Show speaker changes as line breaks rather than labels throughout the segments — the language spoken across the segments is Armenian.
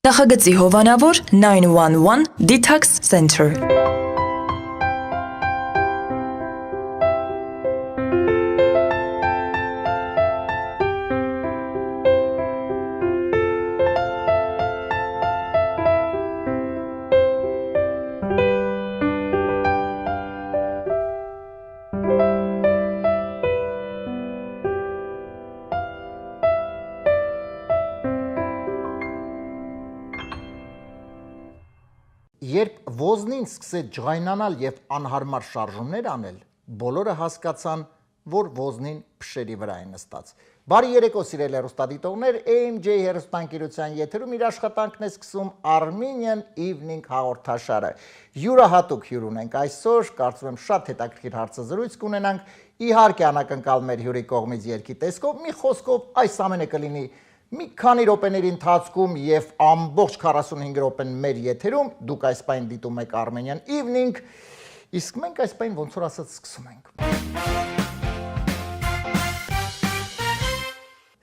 Նախագծի հովանավոր 911 Detox Center։
Երբ ոզնին սկսեց ջղայնանալ եւ անհարմար շարժումներ անել, բոլորը հասկացան, որ ոզնին փշերի վրա է նստած։ Բարի երեկո, սիրելի հեռուստադիտողներ, AMJ հեռուստաընկերության եթերում իր աշխատանքն է սկսում Armenian Evening հաղորդաշարը։ Յուրահատուկ հյուր ունենք այսօր, կարծում եմ շատ հետաքրքիր հարցազրույց կունենանք, իհարկե անակնկալ մեր հյուրի կողմից երկի տեսքով, մի խոսքով այս ամենը կլինի մի քանի րոպեների ընթացքում եւ ամբողջ 45 րոպեն մեր եթերում դուք այս պայն դիտում եք Armenian Evening, իսկ մենք այս պայն ոնց որ ասած սկսում ենք։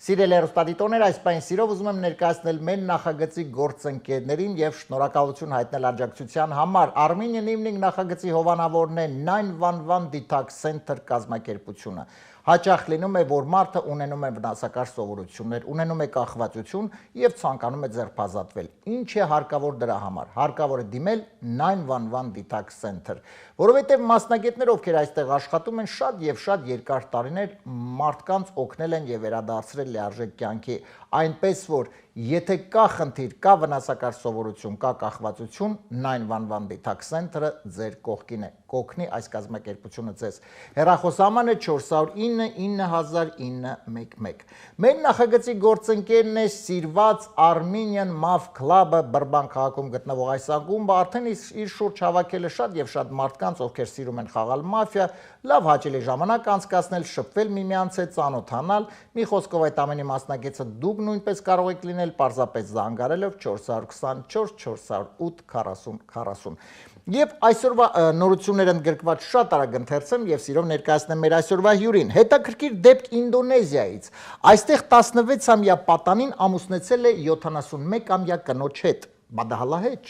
Սիրելի հեռուստադիտողներ, այս պայն սիրով ուզում եմ ներկայացնել մեր նախագծի գործընկերներին եւ շնորհակալություն հայտնել աջակցության համար։ Armenian Evening նախագծի հովանավորն է 911 Detox Center կազմակերպությունը։ Հաճախ լինում է, որ մարդը ունենում է վնասակար սովորություններ, ունենում է կախվածություն եւ ցանկանում է ձերբազատվել։ Ինչ է հարկավոր դրա համար։ Հարկավոր է դիմել 911 Detox Center, որովհետեւ մասնագետներ, ովքեր այստեղ աշխատում են, շատ եւ շատ երկար տարիներ մարդկանց օգնել են եւ վերադարձրել լիարժեք կյանքի, այնպես որ եթե կա խնդիր, կա վնասակար սովորություն, կա կախվածություն, 911 Detox Center-ը ձեր կողքին է, կօգնի այս կազմակերպությունը ձեզ։ Հեռախոսահամարը 409 900911։ Մեր նախագծի գործընկերն է սիրված Armenian Mav Club-ը Բրբան քաղաքում գտնվող այս ակումբը, արդեն իր շուրջ հավաքել է շատ եւ շատ մարդկանց, ովքեր սիրում են խաղալ մաֆիա, լավ հաճելի ժամանակ անցկացնել, շփվել միմյանց հետ, ծանոթանալ։ Մի խոսքով այդ ամենի մասնակիցը դուք նույնպես կարող եք լինել պարզապես զանգարելով 424 408 40 40։ Եվ այսօրվա նորությունները ընդգրկված շատ արագ ընթերցեմ եւ սիրով ներկայացնեմ մեր այսօրվա հյուրին։ Հետաքրքիր դեպք Ինդոնեզիայից։ Այստեղ 16-ամյա պատանին ամուսնեցել է 71-ամյա կնոջ հետ։ Բադահալահեջ։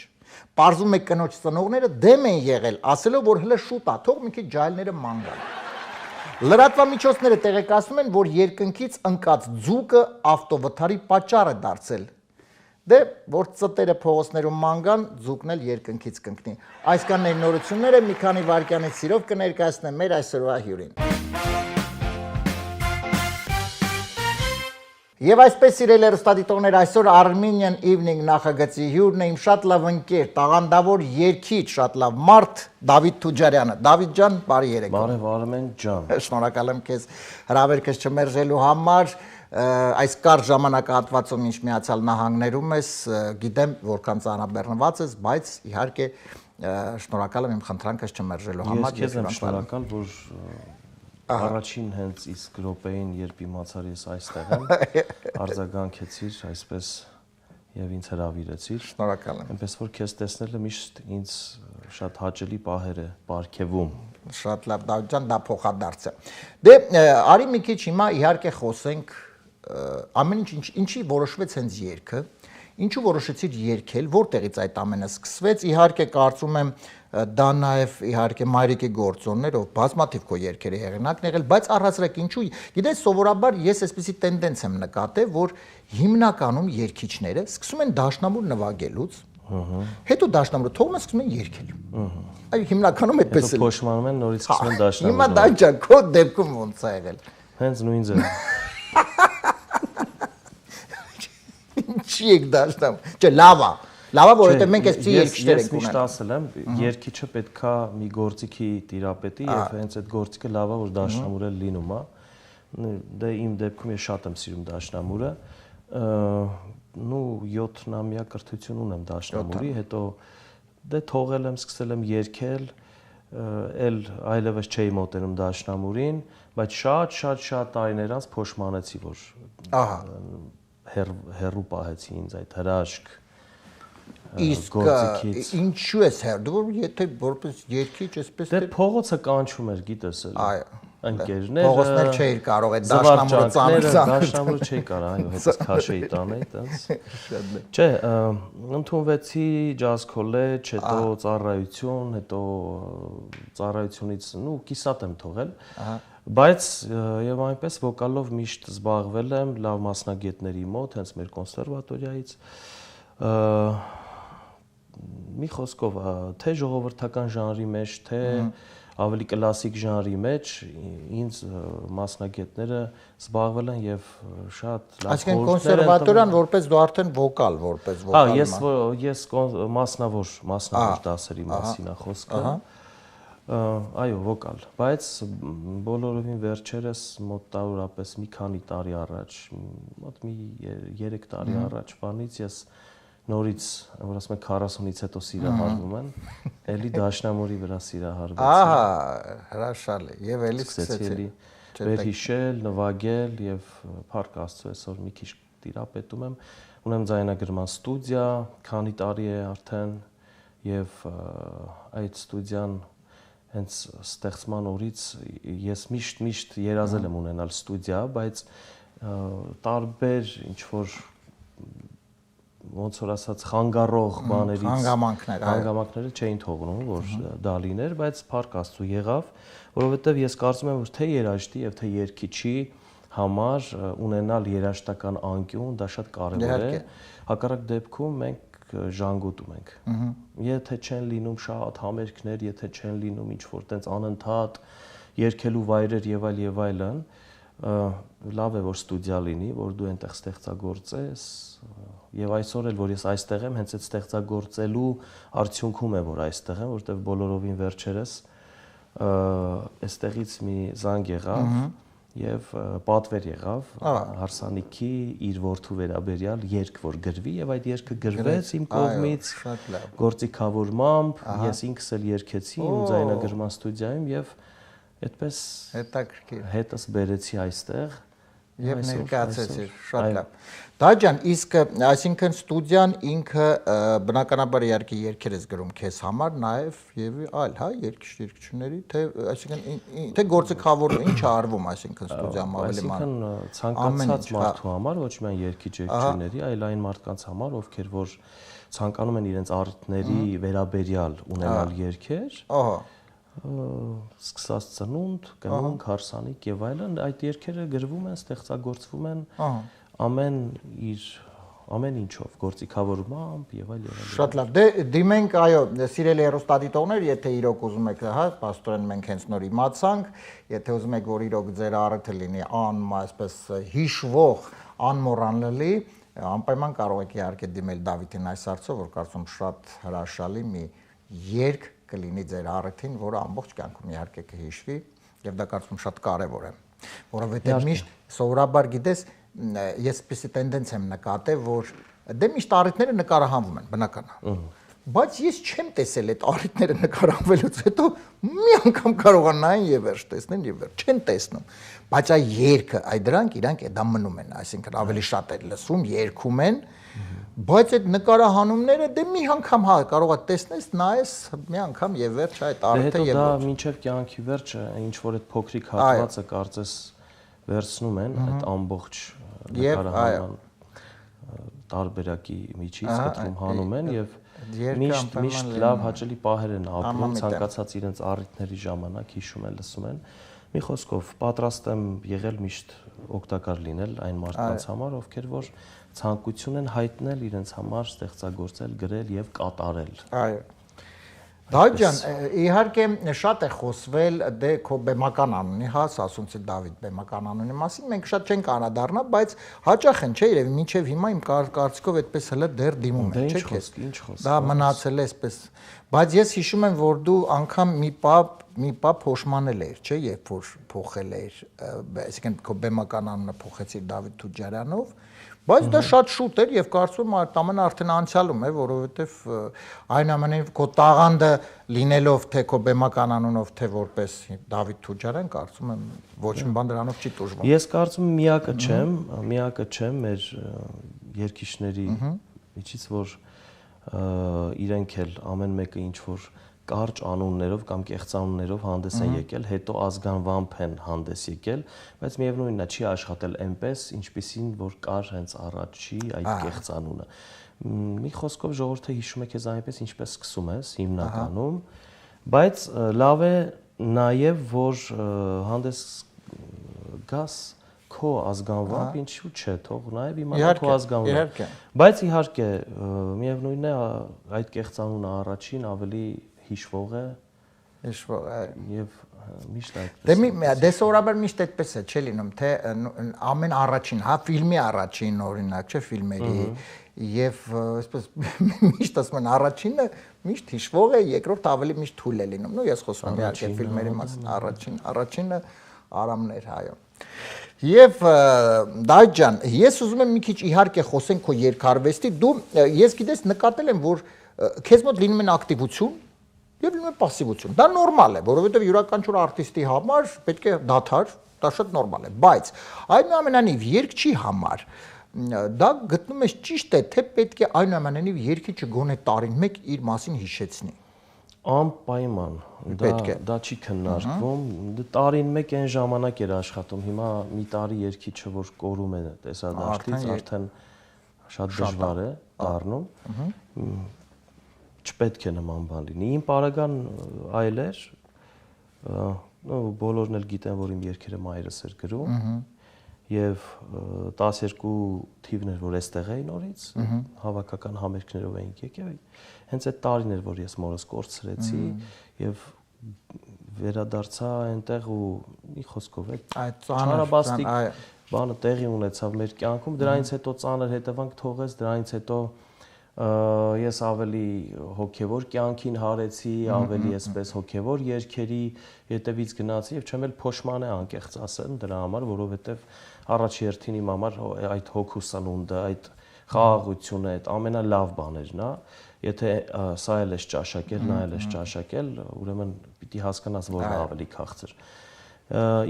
Պարզում է կնոջ ծնողները դեմ են եղել, ասելով որ հələ շուտ է, թող մի քիչ ջահելները ման գան։ Լրատվամիջոցները տեղեկացնում են, որ երկնքից ընկած ձուկը ավտովթարի պատճառ է դարձել։ Դե, որ ծտերը փողոցներում ման գան, ձուկն էլ երկնքից կընկնի։ Այսքան էր նորությունները, մի քանի վայրկյանից սիրով կներկայացնեմ մեր այսօրվա հյուրին։ Եվ այսպես սիրելի հեռուստադիտողներ, այսօր Armenian Evening նախագծի հյուրն է իմ շատ լավ ընկեր, տաղանդավոր երգիչ, շատ լավ մարդ Դավիթ Թուջարյանը։ Դավիթ ջան, բարի երեկո։
Բարև Արմեն ջան։
Շնորհակալ եմ քեզ հրավերքս չմերժելու համար։ Այս կարճ ժամանակահատվածում ինչ Միացյալ Նահանգներում ես, գիտեմ որքան ծանրաբեռնված ես, բայց իհարկե շնորհակալ եմ իմ խնդրանքս չմերժելու համար։
Ես քեզ եմ շնորհակալ, որ առաջին հենց իսկ րոպեին, երբ իմացար ես այստեղ եմ, արձագանքեցիր այսպես եւ ինձ հրավիրեցիր։
Շնորհակալ եմ։
Այնպես որ քեզ տեսնելը միշտ ինձ շատ հաճելի պահեր է պարգևում։
Շատ լավ, Դավիթ ջան, դա փոխադարձ է։ Դե արի մի քիչ հիմա իհարկե խոսենք ամեն ինչի որոշվեց հենց երգը, ինչու որոշեցիր երգել, որտեղից այդ ամենը սկսվեց, իհարկե կարծում եմ դա նաև իհարկե մայրիկի գործոններով բազմաթիվ քո երգերի հեղինակն եղել, բայց առհասարակ ինչու, գիտես, սովորաբար ես այսպեսի տենդենց եմ նկատել, որ հիմնականում երգիչները սկսում են դաշնամուր նվագելուց, հետո դաշնամուրը թողում են սկսում են երգել։ Այո, հիմնականում այդպես է։
Հետո փոշմանում են, նորից սկսում են դաշնամուր։
Հիմա դա ջան, քո դեպքում ոնց է եղել։
Հենց նույն ձև։
Ինչի եք դաշնամուր։ Չէ, լավ է։ Լավ է, որովհետև մենք այսպիսի երգիչներ ենք
ունենում։ Ես միշտ ասել եմ, երգիչը պետքա մի գործիքի տիրապետի եւ հենց այդ գործիքը լավ է, որ դաշնամուր է լինում, հա։ Դե իմ դեպքում ես շատ եմ սիրում դաշնամուրը։ Նու 7-ամյա կրթություն ունեմ դաշնամուրի, հետո դե թողել եմ, սկսել եմ երգել, այլևս չէի մոտենում դաշնամուրին, բայց շատ տարիներ անց փոշմանեցի, որ հերու պահեցի ինձ այդ հրաշք
Իսկ ինչու ես հերդու, որ եթե որպես երգիչ էսպես
դե փողոցը կանչում էր, գիտես էլ։
Այո։
ընկերները
փողոցներ չէիր կարող այդ դաշնամուրը
դաշնամուրը չէի կարող, այո, հետս քաշեի տանեի, տենց։ Չէ, ընդունվեցի Jazz College, հետո ծառայություն, հետո ծառայությունից ու կիսատ եմ թողել։ Բայց եւ այնպես վոկալով միշտ զբաղվել եմ լավ մասնագետների մոտ, հենց մեր կոնսերվատորիայից։ Մի խոսքով, թե ժողովրդական ժանրի մեջ, թե ավելի կլասիկ ժանրի մեջ ինձ մասնագետները զբաղվել են եւ շատ լավ։
Այսինքն կոնսերվատորիան որպես դու արդեն վոկալ, որպես վոկալ։
Ես մասնավոր դասերի մասին է խոսքը։ Այո, վոկալ, բայց բոլորովին վերջերս մոտավորապես մի քանի տարի առաջ, մոտ մի 3 տարի առաջ բանից ես նորից, որ ասում են 40-ից հետո սիրահարվում են, էլի դաշնամուրի վրա սիրահարվեցի։
Ահա, հրաշալի, եւ էլի սկսեցի
վերհիշել, նվագել եւ փառք Աստծո այսօր մի քիչ տիրապետում եմ։ Ունեմ ձայնագրման ստուդիա, քանի տարի է արդեն եւ այդ ստուդիան հենց ստեղծման օրից ես միշտ երազել եմ ունենալ ստուդիա, բայց տարբեր ինչ որ ոնց որ ասած խանգարող բաներից հանգամանքները չէին թողնում որ դա լիներ, բայց փառք Աստծո եղավ, որովհետև ես կարծում եմ որ թե երաժշտի եւ թե երգիչի համար ունենալ երաժշտական անկյուն դա շատ կարեւոր է։ Հակառակ դեպքում մենք ժանգոտում ենք։ Եթե չեն լինում շատ համերգներ, եթե չեն լինում ինչ որ տենց անընդհատ երգելու վայրեր եւ այլն, լավ է որ ստուդիա լինի, որ դու այնտեղ ստեղծագործես եւ այսօր էլ որ ես այստեղ եմ, հենց այդ ստեղծագործելու արդյունքում է որ այստեղ եմ, որտեղ բոլորովին վերջերս այստեղից մի զանգ եղավ եւ պատվեր եղավ հարսանիքի իր որդու վերաբերյալ երգ որ գրվի եւ այդ երգը գրվեց իմ կողմից գործիքավորմամբ, ես ինքս էլ երգեցի իմ ձայնագրման ստուդիայում եւ այդպես հետս բերեցի այստեղ
եւ ներկայացեցի շատ լավ։ Դաջան, իսկ այսինքն ստուդիան ինքը բնականաբար իհարկե երգեր ես գրում քեզ համար, նաեւ եւ այլ, հա, երգիչների, թե այսինքն թե գործիքավորում ինչ է արվում, այսինքն ստուդիայում ավելի ման։
Այսինքն ցանկացած մարդու համար, ոչ միայն երգիչների, այլ այն մարդկանց համար, ովքեր որ ցանկանում են իրենց առիթների վերաբերյալ ունենալ երգեր, ահա սկսած ծնունդ, կնունք, հարսանիք եւ այլն, այդ երգերը գրվում են, ստեղծագործվում են ամեն ինչով, գործիքավորմամբ եւ այլն։
Շատ լավ։ Դե դիմենք, այո, սիրելի հեռուստադիտողներ, եթե իրոք ուզում եք, հա, պաստորեն մենք հենց նոր իմացանք, եթե ուզում եք, որ իրոք ձեր առիթը լինի այսպես հիշվող, անմոռանալի, անպայման կարող եք իհարկե դիմել Դավիթին այս հարցով, որ կարծում շատ հրաշալի մի երգ կլինի ձեր առիթին, որը ամբողջ կյանքում իհարկե կհիշվի եւ դա կարծում շատ կարեւոր է, որովհետեւ միշտ սովորաբար գիտես, ես այսպիսի տենդենս եմ նկատել, որ դե միշտ առիթները նկարահանվում են, բնական է։ Բայց ես չեմ տեսել այդ առիթները նկարահանվելուց հետո մի անգամ կարողանային եւ վերջ տեսնեն եւ վերջ չեն տեսնում։ Բայց այ երգը, այ դրանք իրանք դա մնում են, այսինքն ավելի շատ է լսում, երգում են, բայց այդ նկարահանումները դե մի անգամ հա կարող է տեսնես, նայես մի անգամ եւ վերջ այդ առիթը եւ
դա մինչեւ կյանքի վերջը ինչ որ այդ փոքրիկ հատվածը կարծես վերցնում են այդ ամբողջ նկարահանման տարբերակի միջից խթվում հանում են եւ միշտ լավ հաճելի պահեր են ապրում ցանկացած իրենց առիթների ժամանակ հիշում են, լսում են։ Մի խոսքով պատրաստ եմ եղել միշտ օգտակար լինել այն մարդկանց համար, ովքեր որ ցանկություն են հայտնել իրենց համար ստեղծագործել, գրել եւ կատարել։
Այո։ Դաջան, իհարկե շատ է խոսվել դե քո բեմական անունի, հա, ասացունցի Դավիթ բեմական անունի մասին, մենք շատ չենք անդրադառնա, բայց հաճախ են, չէ, երևի մինչև հիմա իմ կարծիքով այդպես հələ դեռ դիմում են, չէ՞ քեզ։ Դա մնացել է այսպես։ Բայց ես հիշում եմ, որ դու անգամ մի պա փոշմանել էր, չէ, երբ որ փոխել էր, այսինքն քո բեմական անունը փոխեցիր Դավիթ Թուջարյանով, բայց դա շատ շուտ էր եւ կարծում եմ ամենը արդեն անցյալում է, որովհետեւ այնուամենայնիվ քո տաղանդը լինելով թե քո բեմական անունով թե որպես Դավիթ Թուջարյան, կարծում եմ ոչ մի բան դրանով չի տուժվում։
Ես կարծում եմ միակը չեմ մեր երգիչների միջից, որ իրենք էլ ամեն մեկը ինչ որ կարճ անուններով կամ կեղծանուններով հանդես են եկել, հետո ազգանվամբ են հանդես եկել, բայց միևնույնն է, չի աշխատել այնպես, ինչպիսին որ կար հենց առաջի այդ կեղծանունը։ Մի խոսքով ժողովուրդը հիշում է քեզ այնպես, ինչպես սկսում ես հիմնականում, բայց լավ է նաև որ հանդես գաս քո ազգանվամբ, ինչու՞ չէ, թող նաև իմանա քո ազգանունը։ Բայց իհարկե, միևնույնն է, այդ կեղծանունը առաջին ավելի հիշվող է եւ միշտ այդպես։
Դե սովորաբար միշտ այդպես է, չէ՞ լինում, թե ամեն առաջին, հա, ֆիլմի առաջին օրինակ, չէ՞, ֆիլմերի եւ այսպես միշտ ասում են առաջինը միշտ հիշվող է, երկրորդ ավելի միշտ թույլ է լինում։ Նու ես խոսում եմ իհարկե ֆիլմերի մասին, առաջինը Արամներ, այո։ Եվ Դավիթ ջան, ես ուզում եմ մի քիչ իհարկե խոսենք քո երկարվեստի, դու ես գիտես նկատել եմ, որ քեզ մոտ լինում են ակտիվություն եւ լինում է пассивություն։ Դա նորմալ է, որովհետեւ յուրաքանչյուր արտիստի համար պետք է դադար, դա շատ նորմալ է, բայց այնուամենայնիվ երգչի համար դա գտնում ես ճիշտ է, թե պետք է այնուամենայնիվ երգիչը գոնե տարին մեկ իր մասին հիշեցնի։
Անպայման, դա չի քննարկվում, տարին մեկ այն ժամանակ էր աշխատում, հիմա մի տարի երգիչը որ կորում է տեսադաշտից, արդեն շատ դժվար է դառնում, չպետք է նման բան լինի, իմ պարագան այլ էր, բոլորն էլ գիտեն, որ իմ երգերը մայրս էր գրում, եւ 12 թիվն էր, որ այստեղ էի նորից, հավաքական համերգներով էինք եկել, հենց այդ տարին էր, որ ես մորս կորցրեցի եւ վերադարձա այնտեղ ու մի խոսքով այդ ճանապաստիկ բանը տեղի ունեցավ մեր կյանքում, դրանից հետո ծանր հետևանք թողեց, դրանից հետո ես ավելի հոգևոր կյանքին հարեցի, ավելի այսպես հոգևոր երգերի հետևից գնացի եւ չեմ էլ փոշման է անկեղծ ասեմ դրա համար, որովհետեւ առաջ երթին իմ համար այդ հոգու սնունդը, այդ խաղաղությունը, այդ ամենալավ բաներն է, եթե սա էլ էս ճաշակել, նա էլ էս ճաշակել, ուրեմն պիտի հասկանաս որն ավելի քաղցր։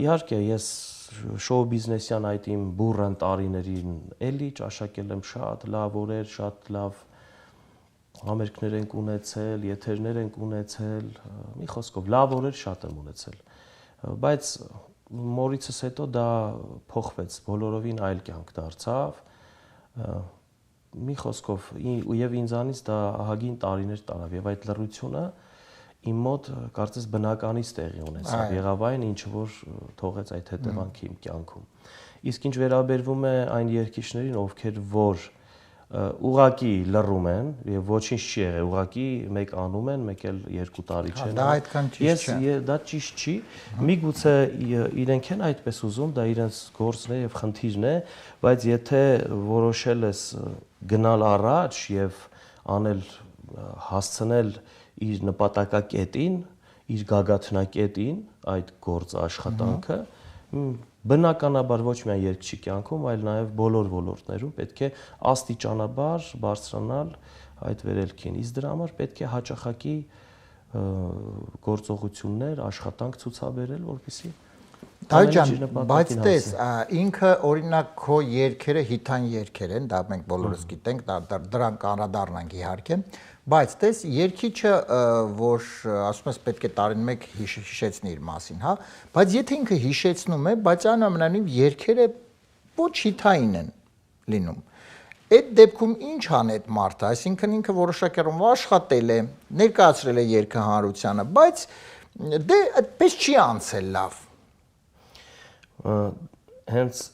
Իհարկե ես շոու բիզնեսյան այդ իմ բուրըն տարիներին էլի ճաշակել եմ շատ լավ օրեր, շատ լավ համերգներ ենք ունեցել, եթերներ ենք ունեցել, մի խոսքով լավ օրեր շատ եմ ունեցել, բայց մորիցս հետո դա փոխվեց, բոլորովին այլ կյանք դարձավ, մի խոսքով եւ ինձանից դա ահագին տարիներ տարավ եւ այդ լռությունը իմ մոտ կարծես բնականից տեղի ունեցավ, եղավ այն ինչ որ թողեց այդ հետևանքը իմ կյանքում։ Իսկ ինչ վերաբերվում է այն երգիչներին, ովքեր որ ուղակի լռում են եւ ոչինչ չի եղել, ուղակի մեկ անում են, մեկ էլ 2 տարի չեն։
Դա այդքան ճիշտ չէ։
Դա ճիշտ չի։ Միգուցե իրենք են այդպես ուզում, դա իրենց գործն է եւ խնդիրն է, բայց եթե որոշել ես գնալ առաջ եւ անել հասցնել իր նպատակակետին, իր գագաթնակետին այդ գործ աշխատանքը, բնականաբար ոչ միայն երգչի կյանքում, այլ նաև բոլոր ոլորտներում պետք է աստիճանաբար բարձրանալ այդ վերելքին։ Իսկ դրա համար պետք է հաճախակի գործողություններ, աշխատանք ցուցաբերել, որպեսզի
Դավիթ ջան, բայց տես, ինքը օրինակ քո երգերը հիթան երգեր են, դա մենք բոլորս գիտենք, դրանք անդրադառնանք իհարկե, բայց տես երգիչը, որ ասում ես պետք է տարին մեկ հիշեցնի իր մասին, հա, բայց եթե ինքը հիշեցնում է, բայց այնուամենայնիվ երգերը ոչ հիթային են լինում։ Այդ դեպքում ինչ անի այդ մարդը, այսինքն ինքը որոշակերում աշխատել է, ներկայացրել է երգը հանրությանը, բայց դե այդպես չի անցել լավ։
Հենց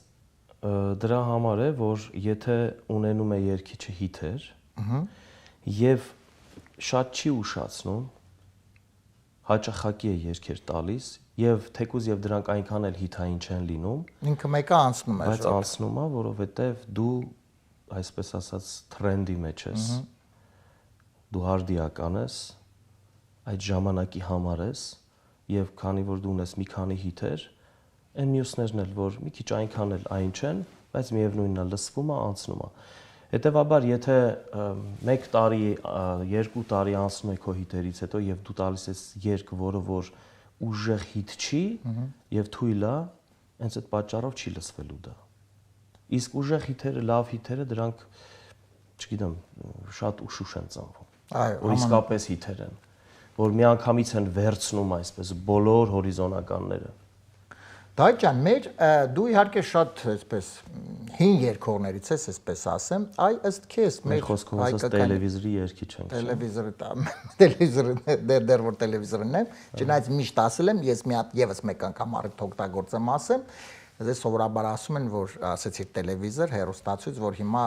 դրա համար է, որ եթե ունենում է երգիչը հիթեր եւ շատ չի ուշացնում, հաճախակի է երգեր տալիս եւ թեկուզ եւ դրանք այնքան էլ հիթային չեն լինում,
ինքը մեկը անցնում է,
բայց անցնում է, որովհետեւ դու այսպես ասած տրենդի մեջ ես, դու հարդիական ես, այդ ժամանակի համար ես եւ քանի որ դու ունես մի քանի հիթեր, այն մյուսներն էլ որ մի քիչ այնքան էլ այն չեն, բայց միևնույնն է լսվում է, անցնում է։ Հետևաբար, եթե 1 տարի, 2 տարի անցնում է քո հիթերից հետո եւ դու տալիս ես երգ, որը որ ուժեղ հիթ չի եւ թույլ է, հենց այդ պատճառով չի լսվելու դա։ Իսկ ուժեղ հիթերը, լավ հիթերը, դրանք, չգիտեմ, շատ ուշուշ են ծնվում։
Այո,
որ իսկապես հիթեր են։ որ միանգամից են վերցնում այսպես բոլոր հորիզոնականները։
Դայ ջան, դու իհարկե շատ այսպես հին երկողներից ես, այսպես ասեմ, այ ըստ քեզ
մեր խոսքով ասած տելևիզորի երգիչ ենք։
Տելևիզորը դեռ որ տելևիզորն եմ, չնայած միշտ ասել եմ, ես մի հատ եւս մեկ անգամ առիթ օգտագործեմ ասեմ, դե սովորաբար ասում են, որ ասեցի տելևիզոր, հեռուստացույց, որ հիմա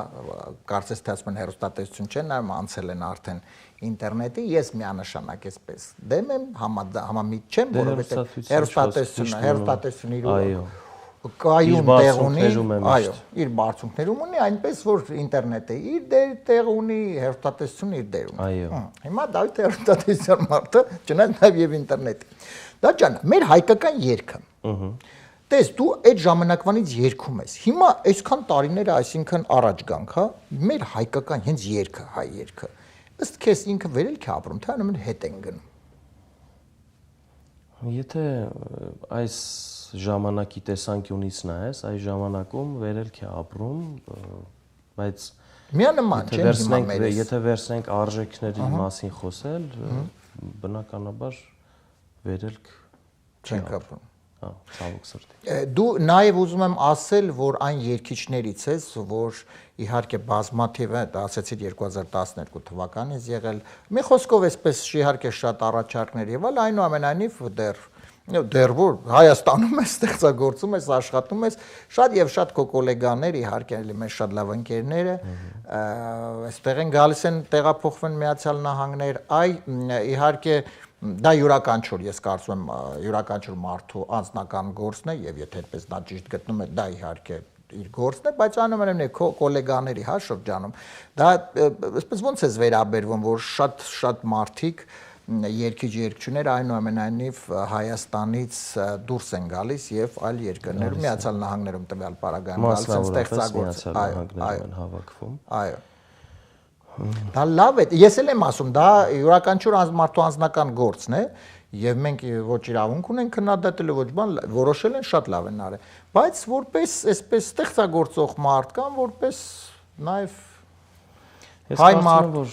կարծես թե ասում են հեռուստատեսություն չեն, այլ անցել են արդեն ինտերնետի, ես միանշանակ այսպես դեմ եմ, համամիտ չեմ, որովհետեւ հեռուստատեսությունը իր կայուն տեղ ունի, այո, իր բարձունքներում ունի, այնպես որ ինտերնետը իր տեղ ունի, հեռուստատեսությունը իր դեր ունի։
Այո։
Հիմա Դավիթ հեռուստատեսության մարդը, չնայած նաև եւ ինտերնետի։ Դա ջան, մեր հայկական երգը։ Տես դու այդ ժամանակվանից երգում ես։ Հիմա այսքան տարիներ, այսինքն առաջ գանք, հա, մեր հայկական հենց երգը, հայ երգը։ Ըստ քեզ ինքը վերելք է ապրում, թե անομն հետ են գնում։
Եթե այս ժամանակի տեսանկյունից նայես, այս ժամանակում վերելք է ապրում, բայց
միանման չեն հիմա մերես։
Եթե վերցնենք արժեքների մասին խոսել, բնականաբար վերելք
չեն ապրում։
Ցավոք սրտի։
Դու նաև ուզում եմ ասել, որ այն երկիչներից ես, որ իհարկե բազմաթիվ է, դա ասեցիր 2012 թվականից եղել։ Մի խոսքով էսպես իհարկե շատ առաջարկներ եղել, այնուամենայնիվ դեռ որ Հայաստանում ես ստեղծագործում ես, աշխատում ես, շատ եւ շատ քո գոլեգաներ, իհարկե մեր շատ լավ ընկերներ է, այստեղ են գալիս են տեղափոխվեն Միացյալ Նահանգներ, իհարկե դա յուրաքանչյուր, ես կարծում եմ յուրաքանչյուր մարդու անձնական գործն է եւ եթե այդպես նա ճիշտ գտնում է, դա իհարկե իր գործն է, բայց անընդհատ քո գոլեգաների հա շրջանում դա այսպես ոնց է վերաբերվում, որ շատ մարդիկ երկիչ-երկչուներ այնուամենայնիվ Հայաստանից դուրս են գալիս եւ այլ երկրներում Միացյալ Նահանգներում տվյալ պարագայում գալիս են ստեղծագործել,
այո, հավաքվում։
Այո։ Դա լավ է, ես էլ եմ ասում, դա յուրաքանչյուր մարդու անձնական գործն է եւ մենք ոչ իրավունք ունենք քննադատելու ոչ բան, որոշել են շատ լավ են արել, բայց որպես այսպես ստեղծագործող մարդ կամ որպես նաեւ հայ մարդ,
որ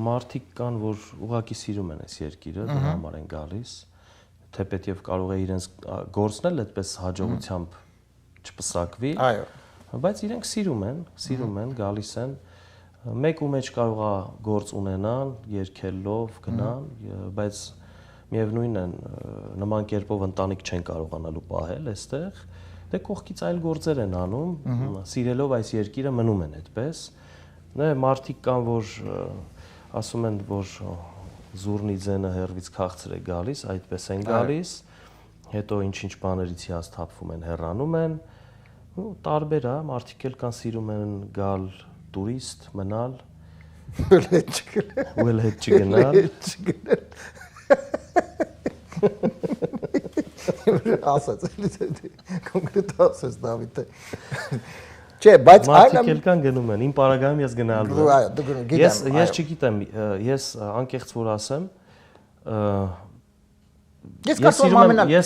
մարդիկ կան, որ ուղղակի սիրում են այս երկիրը, դրա համար են գալիս, թեպետև կարող է իրենց գործն էլ այդպես հաջողությամբ չպսակվի, այո, բայց իրենք սիրում են, գալիս են Մեկ ու մեջ կարող է գործ ունենան, երկելով, գնան, բայց միևնույն է նման կերպով ընտանիք չեն կարողանալու պահել այստեղ, դե կողքից այլ գործեր են անում, սիրելով այս երկիրը մնում են այդպես։ Մարդիկ կան, որ ասում են, որ զուրնի ձենը հեռվից քաղցր է գալիս, այդպես են գալիս, հետո ինչ-ինչ բաներից հիասթափվում են, հեռանում են, տարբեր է, մարդիկ էլ կան սիրում են գալ տուրիստ, մնալ, ու էլ հետ չգնալ,
ասաց, կոնկրետ ասաց Դավիթը, չէ, բայց
մարդիկ էլ կան գնում են, իմ պարագայում ես գնալու եմ, ես չգիտեմ, ես անկեղծ որ ասեմ, ես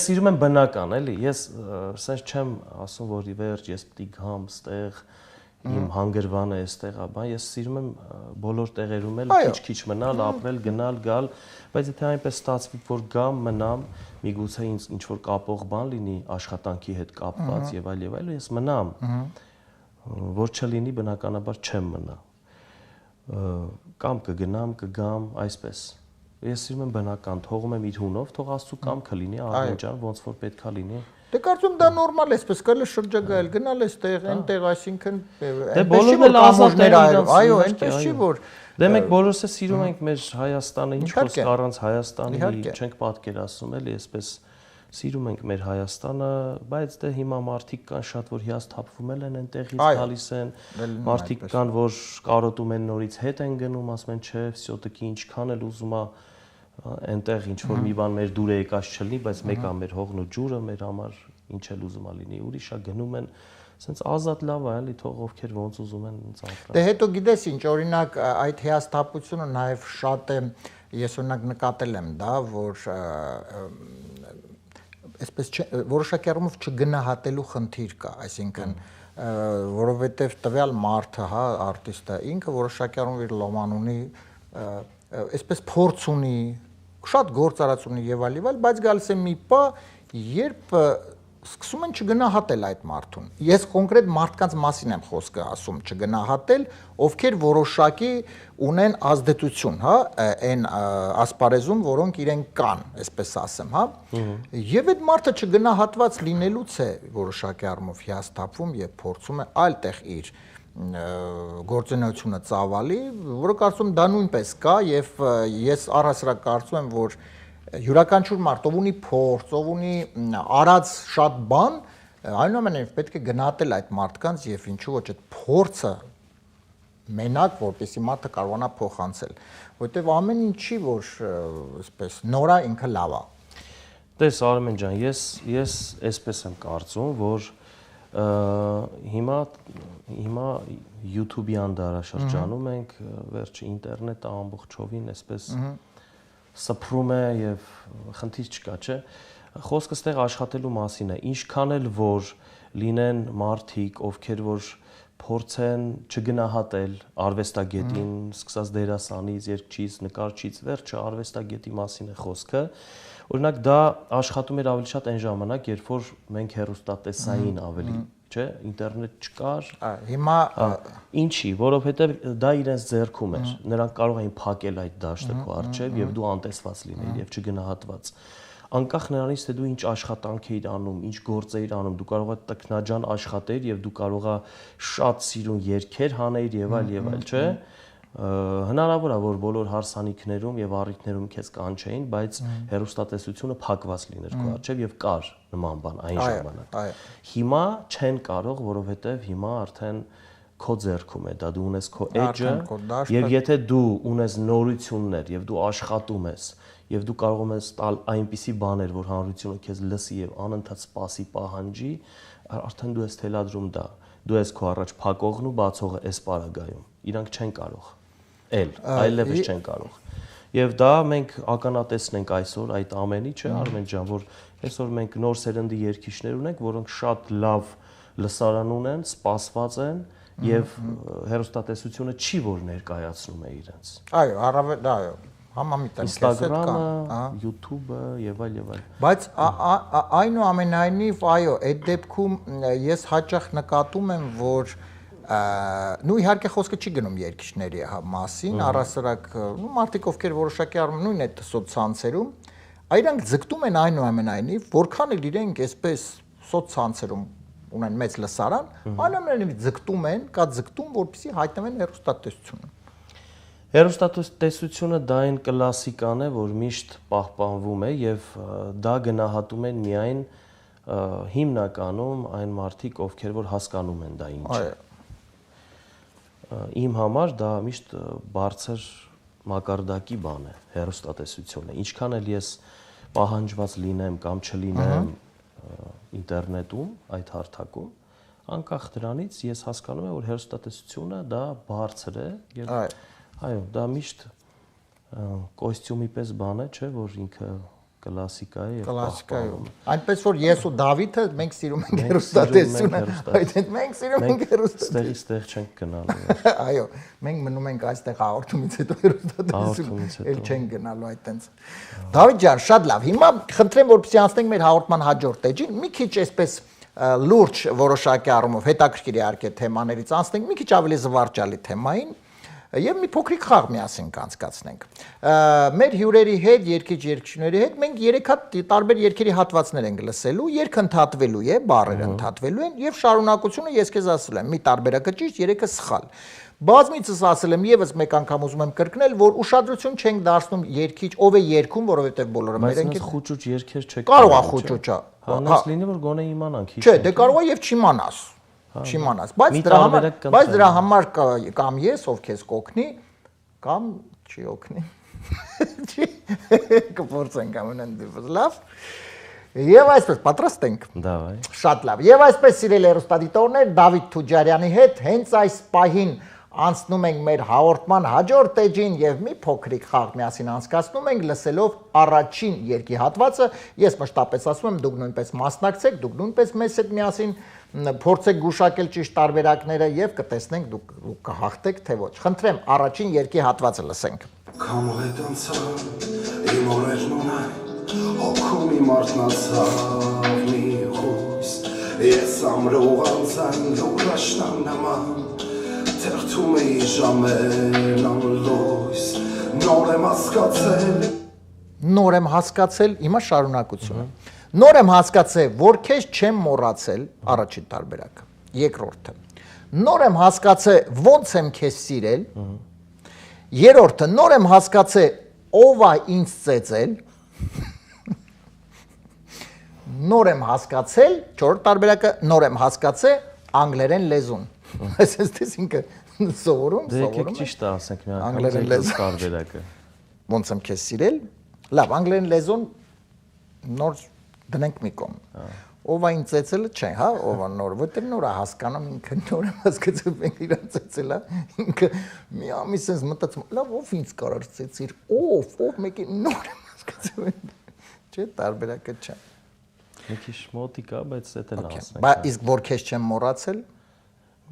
սիրում եմ բնական, էլի, ես սենց չեմ ասում, որ ի վերջ ես պիտի գամ ստեղ, իմ հանգրվանը էստեղ, բան, ես սիրում եմ բոլոր տեղերում էլ քիչ-քիչ մնալ, ապրել, գնալ, գալ, բայց եթե այնպես ստացվի, որ գամ, մնամ, միգուցե ինձ ինչ-որ կապող բան լինի աշխատանքի հետ կապված եւ այլ, ես մնամ, որ չլինի, բնականաբար չեմ մնա, կամ կգնամ, կգամ, այսպես, ես սիրում եմ բնական, թողում եմ իր հունով, թող Աստծո կամքը լինի, Աղջան, ոնց որ պետքա լինի։
Դե կարծում դա նորմալ է, այսպես կարելի շրջագայել, գնալ այստեղ, այնտեղ, այսինքն
Դե բոլորն էլ ազատ են,
այո, այնպես չի որ
Դե մենք բոլորս է սիրում ենք մեր Հայաստանը, ինչ խոսք առանց Հայաստանի չենք պատկերացնում, էլի, այսպես սիրում ենք մեր Հայաստանը, բայց դե հիմա մարդիկ կան շատ, որ հիասթափվում են այնտեղից գալիս են, մարդիկ կան, որ կարոտում են նորից հետ են գնում, ասում են, չէ, վсё-таки ինչքան էլ ուզում է այնտեղ ինչ որ մի բան մեր դուր է եկած չլինի, բայց մեկա մեր հողն ու ջուրը մեր համար ինչ էլ ուզում է լինի, ուրիշա գնում են, ասենց ազատ լավ է, էլի, թող ովքեր ոնց ուզում են ծափրան։
Դե հետո գիտես ինչ, օրինակ այդ հիասթափությունը նաև շատ է, ես օրինակ նկատել եմ դա, որ այսպես որոշակի առումով չգնահատելու խնդիր կա, այսինքն որովհետև տվյալ մարդը, հա, արտիստը ինքը որոշակի առումով իր լոման ունի այսպես փորձ ունի, շատ գործարած ունի եւ այլ, բայց գալիս է մի պա, երբ սկսում են չգնահատել այդ մարդուն։ Ես կոնկրետ մարդկանց մասին եմ խոսքը ասում, չգնահատել, ովքեր որոշակի ունեն ազդեցություն, հա, այն ասպարեզում, որոնք իրենք կան, այսպես ասեմ, հա։ Եվ այդ մարդը չգնահատված լինելուց է որոշակի առումով հիասթափվում եւ փորձում է այլ տեղ իր գործունեությունը ծավալի, որը կարծում դա նույնպես կա եւ ես առհասարակ կարծում եմ, որ յուրաքանչյուր մարդ, ով ունի փորձ, ով ունի արած շատ բան, այնուամենայնիվ պետք է գնահատել այդ մարդկանց եւ ինչու ոչ այդ փորձը մենակ, որպեսզի մարդը կարողանա փոխանցել, որտեւ ամեն ինչի, որ այսպես նորա ինքը լավ է։
Տես Արմեն ջան, ես այսպես եմ կարծում, որ հիմա YouTube-յան դարաշրջանում ենք, վերջի ինտերնետը ամբողջովին այսպես սփռում է եւ խնդիր չկա, չէ։ Խոսքը ստեղ աշխատելու մասին է։ Ինչքան էլ որ լինեն մարդիկ, ովքեր որ փորձեն չգնահատել արվեստագետին, սկսած դերասանից, երգչից, նկարչից, վերջը արվեստագետի մասին է խոսքը։ Օրինակ դա աշխատում էր ավելի շատ այն ժամանակ, երբ որ մենք հեռուստատեսային ավելի, չէ, ինտերնետ չկար։
Հիմա
ինչի, որովհետև դա իրենց ձեռքում էր։ Նրանք կարող էին փակել այդ դաշտը քո առջև եւ դու անտեսված լինեիր եւ չգնահատված։ Անկախ նրանից, թե դու ինչ աշխատանք էիր անում, ինչ գործ էիր անում, դու կարող ես տքնաջան աշխատել եւ դու կարող ես շատ սիրուն երգեր հանեիր եւ այլ, չէ։ Հնարավոր է որ բոլոր հարսանիքներում եւ առիթներում քեզ կանչեին, բայց հեռուստատեսությունը փակված լիներ քո առջև եւ կար նման բան այն ժամանակ։ Հիմա չեն կարող, որովհետեւ հիմա արդեն քո ձեռքում է դա, դու ունես քո edge-ը եւ եթե դու ունես նորություններ եւ դու աշխատում ես եւ դու կարող ես տալ այնպիսի բաներ, որ հանրությունը քեզ լսի եւ անընդհատ սպասի, պահանջի, արդեն դու ես թելադրում դա։ Դու ես քո առաջ փակողն ու բացողը այս պարագայում։ Իրանք չեն կարող այլևս չեն կարող։ Եվ դա մենք ականատեսնենք այսօր այդ ամենի, չէ, Արմեն ջան, որ այսօր մենք նոր սերնդի երգիչներ ունենք, որոնք շատ լավ լսարան ունեն, սպասված են եւ հեռուստատեսությունը չի որ ներկայացնում է իրենց։
Այո, առավել, այո, համամիտ են,
Instagram-ը, YouTube-ը եւ այլ եւ այլ։
Բայց այնուամենայնիվ, այո, այդ դեպքում ես հաճախ նկատում եմ, որ նույն իհարկե խոսքը չի գնում երգիչների մասին, առասարակ մարդիկ ովքեր որոշակի առումով նույն այդ սոցցանցերում, այրանք ձգտում են այնուամենայնիվ, որքան էլ իրենք այսպես սոցցանցերում ունեն մեծ լսարան, այնուամենայնիվ ձգտում են, կա ձգտում, որպեսզի հայտնվեն հեռուստատեսությունը։
Հեռուստատեսությունը դա այն կլասիկան է, որ միշտ պահպանվում է եւ դա գնահատում են միայն հիմնականում այն մարդիկ, ովքեր որ հասկանում են դա ինչ է։ Իմ համար դա միշտ բարձր մակարդակի բան է հեռուստատեսությունը։ Ինչքան էլ ես պահանջված լինեմ կամ չլինեմ ինտերնետում, այդ հարթակում, անկախ դրանից ես հասկանում եմ, որ հեռուստատեսությունը դա բարձր է եւ այո, դա միշտ կոստյումի պես բան է, չէ, որ ինքը կլասիկա է եւ
պահպանում։ Այնպես որ ես ու Դավիթը մենք սիրում ենք հեռուստատեսությունը, այդ մենք սիրում ենք հեռուստատեսությունը։
Ստեղ չենք գնալու։
Այո, մենք մնում ենք այստեղ հաղորդումից հետո հեռուստատեսություն, էլ չենք գնալու այդտենց։ Դավիթ ջան, շատ լավ։ Հիմա խնդրեմ, որպեսզի անցնենք մեր հաղորդման հաջորդ էջին, մի քիչ այսպես լուրջ որոշակի առումով հետաքրքիր իհարկե թեմաներից անցնենք, մի քիչ ավելի զվարճալի թեմային։ Եվ մի փոքրիկ խաղ միասին կանցկացնենք։ Մեր հյուրերի հետ, երգիչ-երգչիների հետ մենք 3 հատ տարբեր երգերի հատվածներ ենք լսելու, երգը ընդհատվելու է, բառերը ընդհատվելու են եւ շարունակությունը ես քեզ ասել եմ, մի տարբերակը ճիշտ, 3-ը սխալ։ Բազմիցս ասել եմ եւս մեկ անգամ ուզում եմ կրկնել, որ ուշադրություն չենք դարձնում երգիչ, ով է երգում, որովհետեւ բոլորը մեր ենք։
Բայց խուճուճ երգեր չեք։
Կարող է խուճուճը։
Հանած լինի որ գոնե իմանանք։
Չէ, դե կարող է եւ չիմանաս։ Չիմանաս, բայց դրա համար կամ ես, ով քեզ կօգնի, կամ չի օգնի։ Կփորձենք ամենայն դեպս լավ։ Եվ այսպես պատրաստ ենք։
Դավայ։
Շատ լավ։ Եվ այսպես սիրելի հեռուստադիտողներ, Դավիթ Թուջարյանի հետ հենց այս պահին անցնում ենք մեր հաղորդման հաջորդ էջին եւ մի փոքրիկ խաղ միասին անցկացնում ենք լսելով առաջին երգի հատվածը։ Ես մշտապես ասում եմ, դուք նույնպես մասնակցեք, դուք նույնպես մեզ հետ միասին փորձեք գուշակել ճիշտ տարբերակները եւ կտեսնենք դուք կհաղթեք թե ոչ։ Խնդրեմ, առաջին երգի հատվածը լսենք։
Կամլետանցա իմ օրերն ունայն հոգում իմ արտնացավ մի խույս ես ամրողանցան լուրաշնան նման թերթում էի ժամեն անլույս նոր եմ հասկացել
հիմա շարունակությունը նոր եմ հասկացել որ քեզ չեմ մոռացել առաջին տարբերակը երկրորդը նոր եմ հասկացել ոնց եմ քեզ սիրել երրորդը նոր եմ հասկացել ով է ինձ ծեծել նոր եմ հասկացել չորրորդ տարբերակը նոր եմ հասկացել անգլերեն լեզուն այսպես ինքը սովորում
եկեք ճիշտ ասենք մի
անգլերեն լեզու
տարբերակը
ոնց եմ քեզ սիրել լավ անգլերեն լեզուն նոր դնենք մի կողմ ով է ինձ ծեծելը չէ հա ով է նոր որտեղ նոր է հասկանում ինքը նոր եմ հասկացել մենք իրան ծեծել է ինքը մի ամիս sense մտածում լավ ով ինձ կարար ծեծիր ով մեկի նոր եմ հասկացել չէ տարբերակը չէ
մի քիչ մոտիկ է բայց դա էլ ասենք
բայց իսկ որ քեզ չեմ մոռացել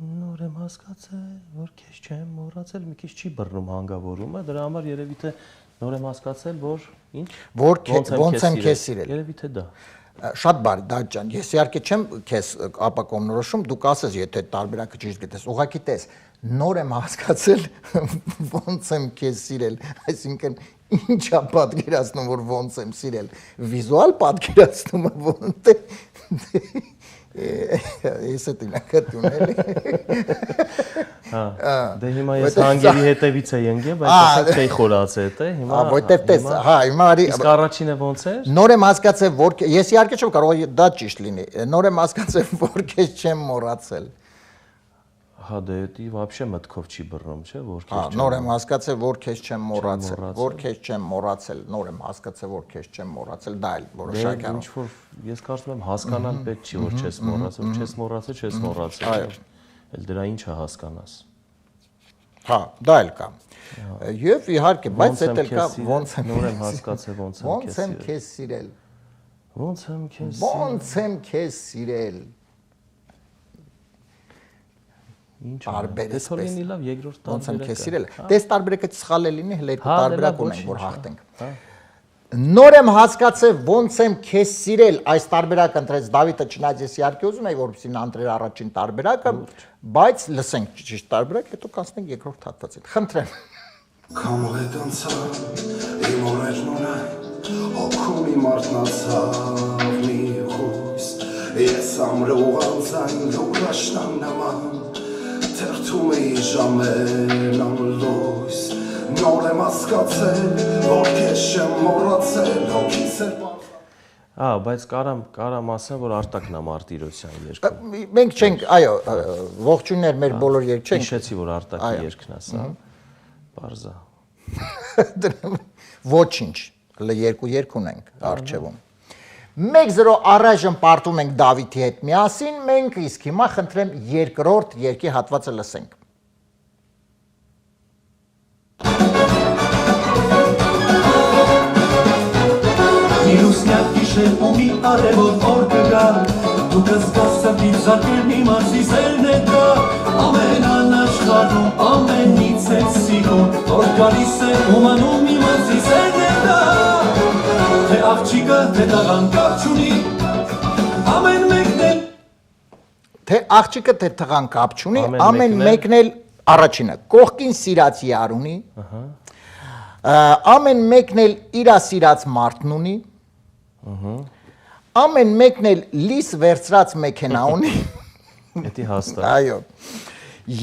նոր եմ հասկացել որ քեզ չեմ մոռացել մի քիչ չի բռնում հանգավորումը դրա համար երևի թե նոր եմ հասկացել որ ինչ
ոնց եմ քեզ սիրել
երևի թե դա
շատ բարի դա ջան ես իհարկե չեմ քեզ ապակողմնորոշում դու կասես եթե տարբերակը ճիշտ գտես ուղղակի տես նոր եմ հասկացել ոնց եմ քեզ սիրել այսինքն ինչ է պատկերացնում որ ոնց եմ սիրել վիզուալ պատկերացնում ոնց ես դինակատուն էլի
հա դե հիմա ես հանգերի հետևից էի ընկել բայց ասեք չէի խորացել թե հիմա
որտեվ տես հա հիմա արի
իսկ առաջինը ոնց էր
նոր եմ հասկացել որ ես իհարկե չեմ կարող դա ճիշտ լինի նոր եմ հասկացել որ քեզ չեմ մոռացել
հա դե դի вообще մտքով չի բռնում չէ որ քեզ
նոր եմ հասկացել որ քեզ չեմ մոռացել որ քեզ չեմ մոռացել նոր եմ հասկացել որ քեզ չեմ մոռացել դա էլ որոշակի
ինչ որ ես կարծում եմ հասկանալ պետք չի որ չես մոռացել այլ դրա ինչ է հասկանաս
հա դա էլ կա եւ իհարկե բայց դա էլ կա ոնց եմ
նոր եմ հասկացել
ոնց եմ քեզ սիրել
ոնց եմ քեզ
սիրել
Ինչ
տարբերես
լինի լավ երկրորդ տարբերակը
ոնց եմ քեզ սիրել դες տարբերակը սխալ է լինի հենց երկու տարբերակ ունենք որ հաղթենք նոր եմ հասկացել ոնց եմ քեզ սիրել այս տարբերակը ընտրեց Դավիթը չնայած ես իհարկե ուզում եի որպեսզի նա ընտրեր առաջին տարբերակը բայց լսենք ճիշտ տարբերակ հետո կանցնենք երկրորդ հատվածին խնդրեմ
Կամլետանցա իմ օրերն ունայն հոգում իմ արտնացավ մի խույս ես ամրողանցան լուրաշնան նման թերթում էի ժամեն անլույս նոր եմ հասկացել որ քեզ չեմ մոռացել հոգիս էր
բայց կարամ ասեմ որ Արտակն է Մարտիրոսյան երգը
մենք չենք այո ողջույններ մեր բոլոր երգ չենք
հիշեցի որ Արտակի երգն է սա բարձա
ոչինչ երկու երգ ունենք արխիվում 1-0 առայժմ պարտում ենք Դավիթի հետ միասին, մենք իսկ հիմա խնդրեմ երկրորդ երգի հատվածը լսենք։
Մի լուսնյակ գիշեր ու մի արևոտ օր կգա, դու կզգաս սրտիդ զարկել իմ արզիզերն է կա, ամեն անաշխարհում ամենից է սիրում, որ գալիս է ումանում իմ արզիզերն է կա, թե աղջիկը, թե տղան կապ չունի, ամեն մեկն էլ
Թե աղջիկը, թե տղան կապ չունի, ամեն մեկն էլ առաջինը կողքին սիրած յար ունի, ամեն մեկն էլ իրա սիրած մարդն ունի, ամեն մեկն էլ լիս վերցրած մեքենա ունի,
Էդի հաստատ։
այո,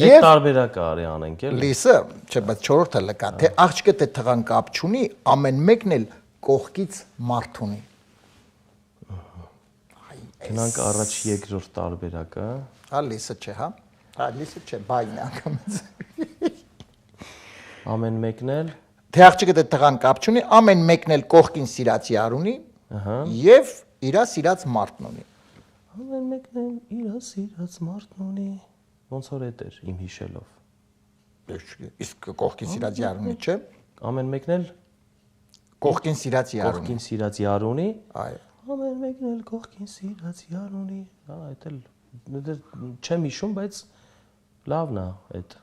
Եվ տարբերակը արի անենք էլ։
Լիսը, չէ, բայց չորրորդը լկա, թե աղջիկը, թե տղան կապ չունի, ամեն մեկն էլ կողքից մարդ ունի։
Գնանք առաջ երկրորդ տարբերակը։
Հա, լիսը չէ, հա։ Հա, լիսը չէ, բայն է անգամից։
Ամեն մեկն էլ
Թե աղջիկը, թե տղան կապ չունի, ամեն մեկն էլ կողքին սիրած յար ունի եւ իրա սիրած մարդն ունի։
Ամեն մեկն էլ իրա սիրած մարդն ունի։ Ոնց որ էդ էր իմ հիշելով։
Իսկ կողքին սիրած յար ունի, չէ։
Ամեն մեկն էլ
կողքին սիրած յար ունի։
կողքին սիրած յար ունի։
Այո։
Ամեն մեկն էլ կողքին սիրած յար ունի։ Հա, այդ էլ չեմ հիշում, բայց լավն է այդ։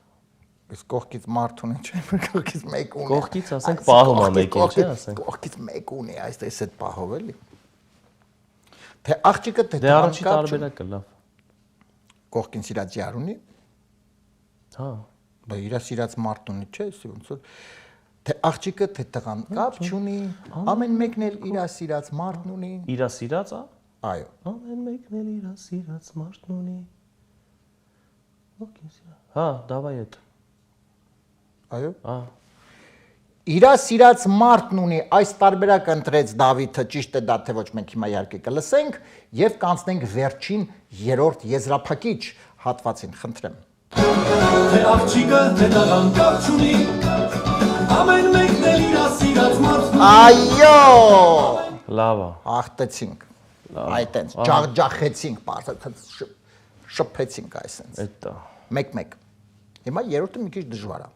Ես կողքից մարդ ունի, չէ՞, կողքից մեկ ունի։
Կողքից ասենք պահում է մեկին, չէ՞, ասենք։
Կողքից մեկ ունի, այս այդ պահով էլի։ Թե աղջիկը թե
Դե առաջի տարբերակը լավ։
Կողքին սիրած յար ունի։
Հա։
Բա իր սիրած մարդ ունի, չէ՞, ոնց որ թե աղջիկը թե տղան կապ չունի, ամեն մեկն էլ իր սիրած մարդն ունի։
Իր սիրած, ա։
Այո։
Ամեն մեկն էլ իր սիրած մարդն ունի։ Ո՞քին սիրա։ Հա, դավայ այդ։
Այո։
Ա։
Իր սիրած մարդն ունի, այս տարբերակը ընտրեց Դավիթը, ճիշտ է դա թե ոչ, մենք հիմա իհարկե կլսենք եւ կանցնենք վերջին երրորդ եզրափակիչ հատվածին, խնդրեմ։
Թե աղջիկը թե տղան կապ չունի, ամեն մեկն էլ իր սիրած մարդն ունի։
Այո։
Լավ է։
Ախտեցինք։ Այտենց ջախջախեցինք, բարձր շփեցինք այսպես։
Էտա։
Մեկ-մեկ։ Հիմա երրորդը մի քիչ դժվար է։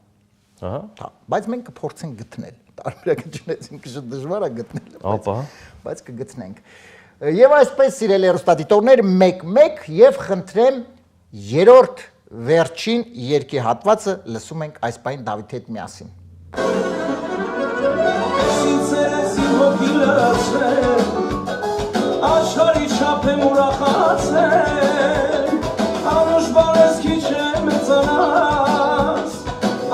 Ահա։
Հա, բայց մենք կփորձենք գտնել։ Տարբերակը չունեցինք, շատ դժվար է գտնել։
Ապա։
Բայց կգտնենք։ Եվ այսպես սիրելի հեռուստադիտողներ, 1-1 եւ խնդրեմ երրորդ վերջին երկի հատվածը լսում ենք այս պայն Դավիթի հետ միասին։
Աշխարհի չափ եմ ուրախացել, անուշ բարեսքի չեմ մեծանաս,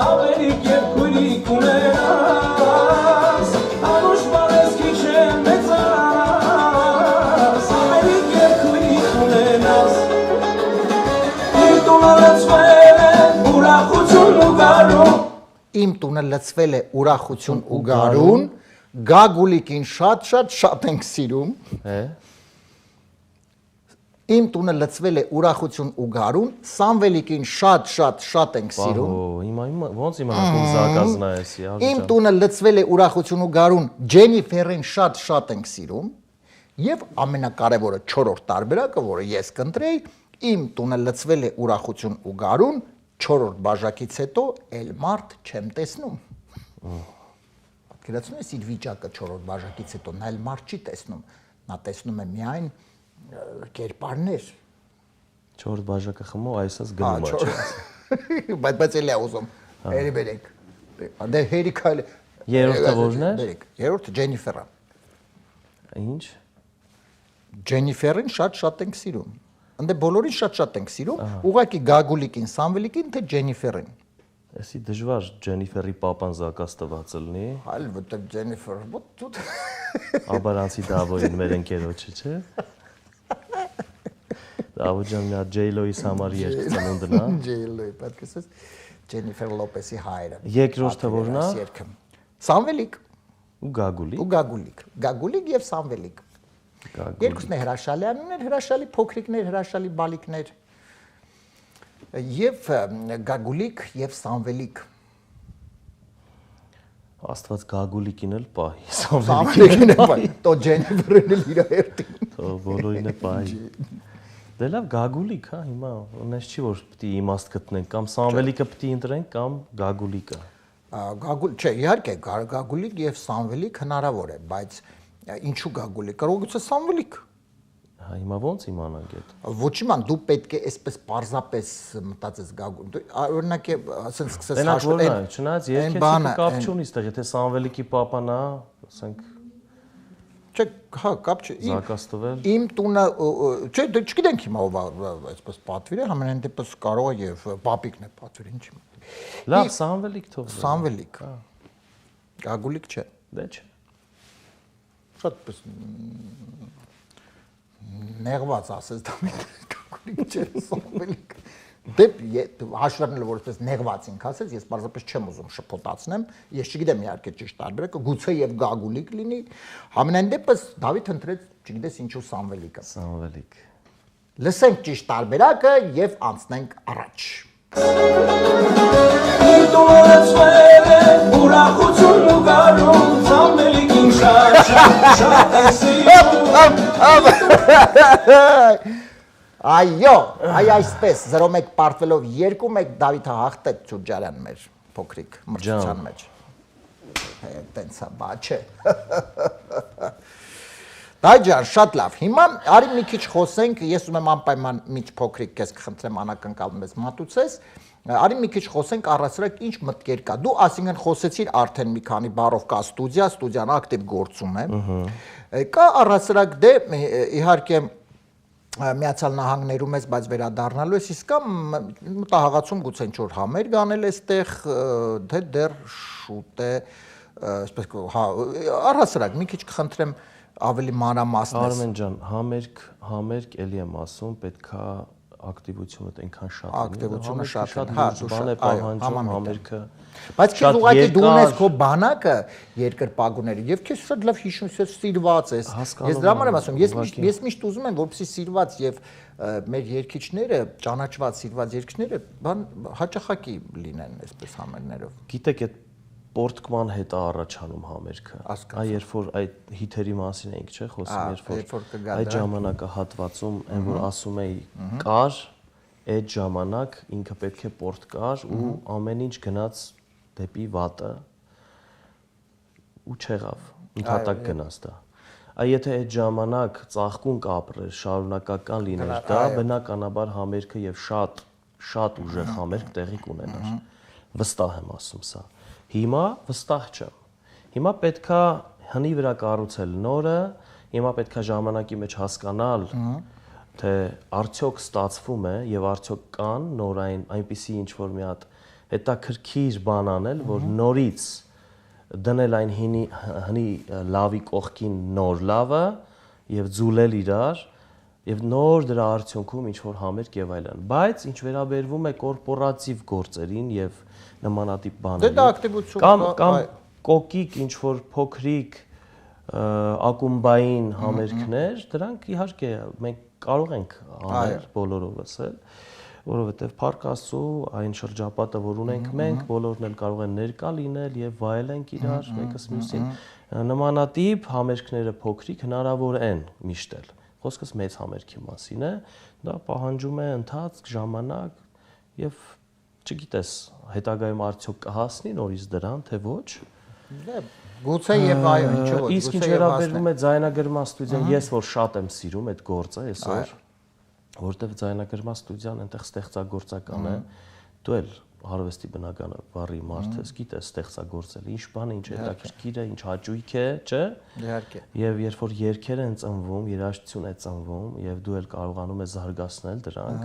ավելի կերպույրիկ ունենաս, անուշ բարեսքի չեմ մեծանաս, ավելի կերպույրիկ ունենաս, իմ տունը լծվել է ուրախություն ու գարուն,
Իմ տունը լցվել է ուրախություն ու գարուն, Գագուլիկին շատ ենք սիրում։ Իմ տունը լցվել է ուրախություն ու գարուն, Սամվելիկին շատ ենք սիրում։
Հիմա ոնց իմանալու զարգացնա էսի,
Իմ տունը լցվել է ուրախություն ու գարուն, Ջենիֆերին շատ ենք սիրում։ Եվ ամենակարևորը չորրորդ տարբերակը, որը ես կընտրեի, իմ տունը լցվել է ուրախություն ու գարուն, չորրորդ բաժակից հետո էլ մարդ չեմ տեսնում։ Պատկերացնում ես իր վիճակը չորրորդ բաժակից հետո, նա էլ մարդ չի տեսնում, նա տեսնում է միայն կերպարներ։
Չորրորդ բաժակը խմող այսպես գնում է, չէ՞։
Բայց էլի է ուզում, հերի բերեք։ Դե հերիք այլ։
Երրորդը ո՞րն է։
Բերեք, երրորդը Ջենիֆերը։
Ինչ։
Ջենիֆերին շատ ենք սիրում։ Ընդ բոլորին շատ ենք սիրում, ուղղակի Գագուլիկին, Սամվելիկին թե Ջենիֆերին։
Էսի դժվար Ջենիֆերի պապան զակաց տված լինի։
Այլ որտեղ Ջենիֆեր, ոտ
Աբարանցի Դավոյին մեր ընկերոջը, չէ՞։ Դավո ջան մի հատ Ջեյլոյից համար երգ ծնունդն է։
Ջեյլոյի, պատկերացրես Ջենիֆեր Լոպեսի հայրը։
Երկրորդը ո՞րն է։
Սամվելիկ
Ու Գագուլի։
ու Գագուլիկ։ Գագուլիկ եւ Սամվելիկ։ Երկուսն է հրաշալի անուններ, հրաշալի փոքրիկներ, հրաշալի բալիկներ։ Եվ Գագուլիկ եւ Սամվելիկ։
Աստված Գագուլիկին էլ պահի,
Սամվելիկին էլ պահի։ Տո Ջենիֆերին էլ իր հերթին։
Թո բոլորին է պահի։ Դե լավ Գագուլիկ, հա, հիմա ունես չի որ պիտի իմաստ գտնենք, կամ Սամվելիկը պիտի ընտրենք, կամ Գագուլիկը։
Գագուլ, չէ, իհարկե Գագուլիկ եւ Սամվելիկ հնարավոր է, բայց ինչու Գագուլիկ, կարողացե Սամվելիկ։
Հա, հիմա ոնց իմանանք այդ։
Ոչ իման, դու պետք է այսպես պարզապես մտածես Գագուլ։ Օրինակ է, ասենք սկսես
հաշվել։ Չնայած երկեցիկը կապ չունի այստեղ, եթե Սամվելիկի պապան է, ասենք
Չէ, հա, կապ չի։
Զակաց տվել։
Իմ տունը, չէ, դե չգիտենք հիմա ով այսպես պատվիր է, համենայն դեպս կարող է եւ պապիկն է պատվիր, ինչի։
Լավ, Սամվելիկ թող։
Սամվելիկ։ Գագուլիկ չէ։
Դե չէ։
Շատ պես նեղված ասես դա Գագուլիկ չէ, Սամվելիկ։ Դե հաշվառնել որպես նեղված ինք ասես, ես պարզապես չեմ ուզում շփոթացնեմ, ես չգիտեմ իհարկե ճիշտ տարբերակը, գուցե եւ Գագուլիկ լինի, համենայն դեպս Դավիթ ընտրեց, չգիտես ինչու Սամվելիկը։
Սամվելիկ։
Լսենք ճիշտ տարբերակը եւ անցնենք առաջ։
Ուրախություն ու գարուն, Սամվելիկին շատ
Այո, այսպես 0-1 պարտվելով 2-1 Դավիթը հաղթեց Ջուրջարյան մեր փոքրիկ մրցության մեջ։ Տենց է, բա չէ։ Դաջան, շատ լավ։ Հիմա արի մի քիչ խոսենք, ես ուզում եմ անպայման միջ փոքրիկ քեզ կխնդրեմ անակնկալ մեզ մատուցես, Արի մի քիչ խոսենք առասարակ ինչ մտքեր կա։ Դու ասինքն խոսեցիր արդեն մի քանի բառով կա ստուդիան ակտիվ գործում է։ Կա առասարակ դե իհարկե Միացյալ Նահանգներում ես, բայց վերադառնալու ես, իսկ կամ մտահղացում գուցե ինչ-որ համերգ անել էստեղ, թե դեռ շուտ է, այսպես առասարակ մի քիչ կխնդրեմ ավելի մանրամասնես։
Արմեն ջան, համերգ էլի եմ ասում, պետքա ակտիվությունը այնքան շատ է։
Ակտիվությունը շատ է,
հա, բան է պահանջում համերգը։
Բայց քեզ ուղղակի դու ունես քո բանակը երկրպագուների եւ քեզ շատ լավ հիշում ես, սիրված ես։ Ես դրա համար եմ ասում, ես միշտ ուզում եմ, որպեսզի սիրված եւ մեր երկիչները, ճանաչված սիրված երկիչները բան հաճախակի լինեն այսպես համերներով։
Գիտեք, այդ պորտկման հետ է առաջանում համերգը։ Այ երբ որ այդ հիթերի մասին էինք, չէ՞, խոսում, երբ որ այդ ժամանակահատվածում այն որ ասում էի կար, այդ ժամանակ ինքը պետք է պորտ կար ու ամեն ինչ գնաց դեպի վատը ու չեղավ, ընդհատակ գնաց դա։ Այ եթե այդ ժամանակ ծաղկուն կապրեր, շարունակական լիներ դա, բնականաբար համերգը եւ շատ ուժեղ համերգ տեղի կունենար։ Վստահ եմ ասում սա։ Հիմա վստահ չեմ։ Հիմա պետքա հնի վրա կառուցել նորը, հիմա պետքա ժամանակի մեջ հասկանալ, թե արդյոք ստացվում է եւ արդյոք կան նորային այնպիսի ինչ որ մի հատ հետաքրքիր բան անել, որ նորից դնել այն հնի լավի կողքին նոր լավը եւ ձուլել իրար եւ նոր դրա արդյունքում ինչ որ համերգ եւ այլն։ Բայց ինչ վերաբերվում է կորպորատիվ գործերին եւ նմանատիպ բաներին։
Դա ակտիվություն
կամ կոկիկ ինչ որ փոքրիկ ակումբային համերգներ, դրանք իհարկե մենք կարող ենք անել բոլորովս էլ, որովհետև Փառք Աստծո այն շրջապատը, որ ունենք մենք, բոլորն էլ կարող են ներկա լինել եւ վայելենք իրար մեկս մյուսին։ Նմանատիպ համերգները փոքրիկ հնարավոր են միշտ էլ։ Խոսքս մեծ համերգի մասին է, դա պահանջում է ընթացք, ժամանակ եւ չգիտես, հետագայում արդյոք կհասնի նորից դրան, թե ոչ։
Դե գուցե եւ այո, ինչու՞ ոչ։
Իսկ ինչ վերաբերվում է ձայնագրման ստուդիան, ես որ շատ եմ սիրում այդ գործը այսօր, որտեվ ձայնագրման ստուդիան այնտեղ ստեղծագործական է, դու էլ արվեստի բնականը բարի մարդ ես, գիտես ստեղծագործել, ինչ բան է, ինչ հետաքրքիր է, ինչ հաճույք է, չէ՞։
Իհարկե։
Եվ երբ որ երգեր են ծնվում, երաժշտություն է ծնվում, եւ դու էլ կարողանում ես զարգացնել դրանք,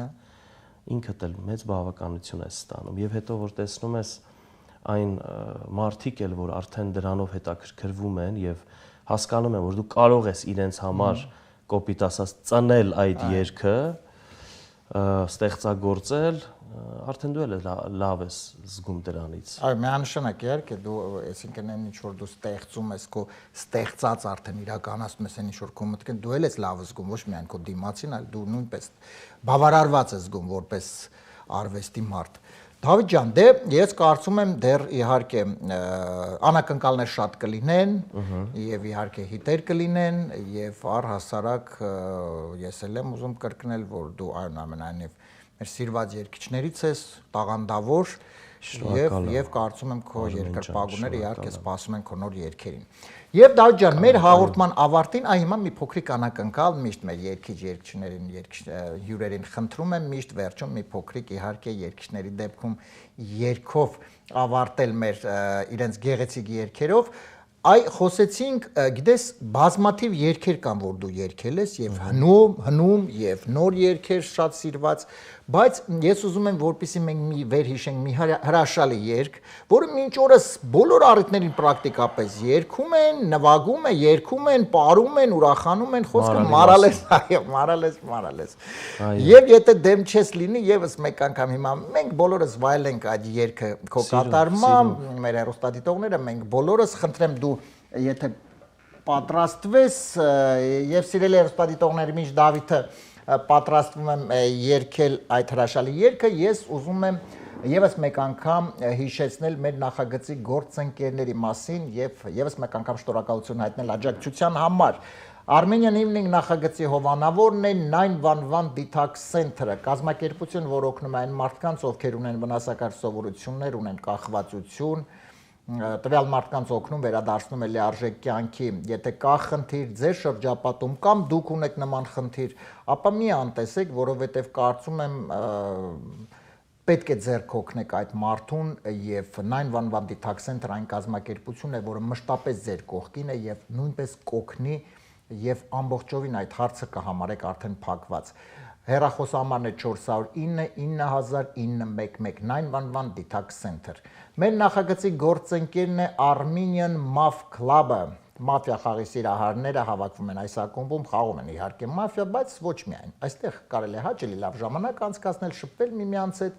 ինքդ էլ մեծ բավականություն ես ստանում։ Եվ հետո որ տեսնում ես այն մարդիկ էլ, որ արդեն դրանով հետաքրքրվում են եւ հասկանում են, որ դու կարող ես իրենց համար կոպիտ ասած ծնել այդ երգը, ստեղծագործել, արդեն դու էլ լավ ես զգում դրանից։
Այո, միանշանակ իհարկե դու, այսինքն այն ինչ որ դու ստեղծում ես, քո ստեղծած արդեն իրականացնում ես այն ինչ որ քո մտքին, դու էլ ես լավ զգում, ոչ միայն քո դիմացին, այլ դու նույնպես բավարարված ես զգում որպես արվեստի մարդ։ Դավիթ ջան, դե ես կարծում եմ դեռ իհարկե անակնկալներ շատ կլինեն եւ իհարկե հիտեր կլինեն եւ առհասարակ ես էլ եմ ուզում կրկնել, որ դու այնուամենայնիվ մեր սիրված երգիչներից ես, տաղանդավոր եւ կարծում եմ քո երկրպագուները իհարկե սպասում են քո նոր երգերին։ Եվ Դավիթ ջան, մեր հաղորդման ավարտին այ հիմա մի փոքրիկ անակնկալ միշտ մեր երգիչներին, հյուրերին խնդրում եմ միշտ վերջում մի փոքրիկ իհարկե երգիչների դեպքում երգով ավարտել մեր իրենց գեղեցիկ երգերով։ Այ խոսեցինք, գիտես, բազմաթիվ երգեր կան, որ դու երգել ես եւ հնում եւ նոր երգեր շատ սիրված, բայց ես ուզում եմ որպեսզի մենք մի վերհիշենք մի հրաշալի երգ, որը մինչ օրս բոլոր առիթներին պրակտիկապես երգում են, նվագում են, երգում են, պարում են, ուրախանում են, խոսքը մարալես, այո, մարալես։ Եվ եթե դեմ չես լինի, եւս մեկ անգամ հիմա մենք բոլորս վայելենք այդ երգը քո կատարմամբ, մեր հեռուստադիտողները, մենք բոլորս խնդրեմ դու եթե պատրաստվես եւ սիրելի հեռուստադիտողների միշտ Դավիթը պատրաստվում եմ երգել այդ հրաշալի երգը, ես ուզում եմ եւս մեկ անգամ հիշեցնել մեր նախագծի գործընկերների մասին եւ եւս մեկ անգամ շնորհակալություն հայտնել աջակցության համար։ Armenian Evening նախագծի հովանավորն է 911 Detox Center-ը, կազմակերպություն, որ օգնում է այն մարդկանց, ովքեր ունեն վնասակար սովորություններ, ունեն կախվածություն, տվյալ մարդկանց օգնում վերադարձնում է լիարժեք կյանքի։ Եթե կա խնդիր ձեր շրջապատում կամ դուք ունեք նման խնդիր, ապա մի անտեսեք, որովհետև կարծում եմ պետք է ձեռք օգնեք այդ մարդուն եւ 911 Detox Center այն կազմակերպությունն է, որը մշտապես ձեր կողքին է եւ նույնպես կօգնի եւ ամբողջովին այդ հարցը կհամարեք արդեն փակված։ Հեռախոսահամարն է 409 9000 911 Detox Center։ Մեր նախագծի գործընկերն է Armenian Maf Club-ը։ Մաֆիա խաղի սիրահարները հավաքվում են այս ակումբում, խաղում են իհարկե մաֆիա, բայց ոչ միայն։ Այստեղ կարելի է հաճելի լավ ժամանակ անցկացնել, շփվել միմյանց հետ,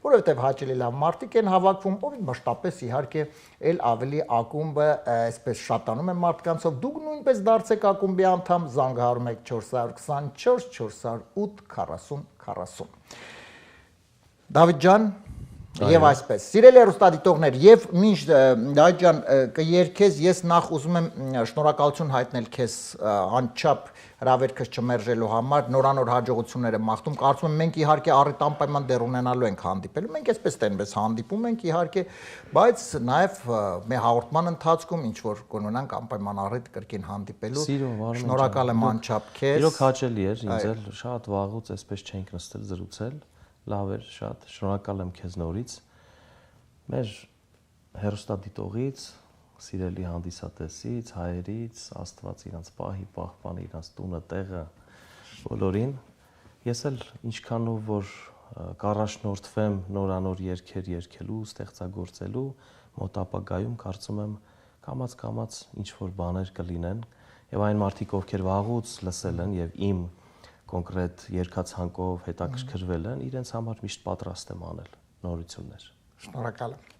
որովհետև հաճելի լավ մարդիկ են հավաքվում, ով մշտապես իհարկե էլ ավելի ակումբը այսպես շատանում է մարդկանցով։ Դուք նույնպես դարձեք ակումբի անդամ, զանգահարում եք 424 408 40 40։ Դավիթ ջան, եւ այսպես սիրելի հեռուստադիտողներ, եւ մինչ Դավիթ ջան կերքես, ես նախ ուզում եմ շնորհակալություն հայտնել քեզ անչափ հրավերքս չմերժելու համար, նորանոր հաջողությունները մաղթում։ Կարծում եմ մենք իհարկե առիթ անպայման դեռ ունենալու ենք հանդիպելու, մենք այսպես տենպես հանդիպում ենք իհարկե, բայց նաեւ մեր հաղորդման ընթացքում ինչ որ կունենանք անպայման առիթ կրկին հանդիպելու։ Շնորհակալ եմ անչափ քեզ։
Իրոք հաճելի էր ինձ էլ, շատ վաղուց այսպես չենք նստել զրուցել։ Լավ էր, շատ շնորհակալ եմ քեզ նորից։ Մեր հեռուստադիտողից, սիրելի հանդիսատեսից, հայերից, Աստված իրանց պահի, պահպանի իրանց տունը, տեղը, բոլորին։ Ես էլ ինչքան ու որ կառաջնորդվեմ նորանոր երգեր երգելու, ստեղծագործելու, մոտ ապագայում կարծում եմ կամաց ինչ որ բաներ կլինեն, եւ այն մարդիկ, ովքեր վաղուց լսել են եւ իմ կոնկրետ երկացանկով հետաքրքրվել են, իրենց համար միշտ պատրաստ եմ անել նորություններ։
Շնորհակալ եմ։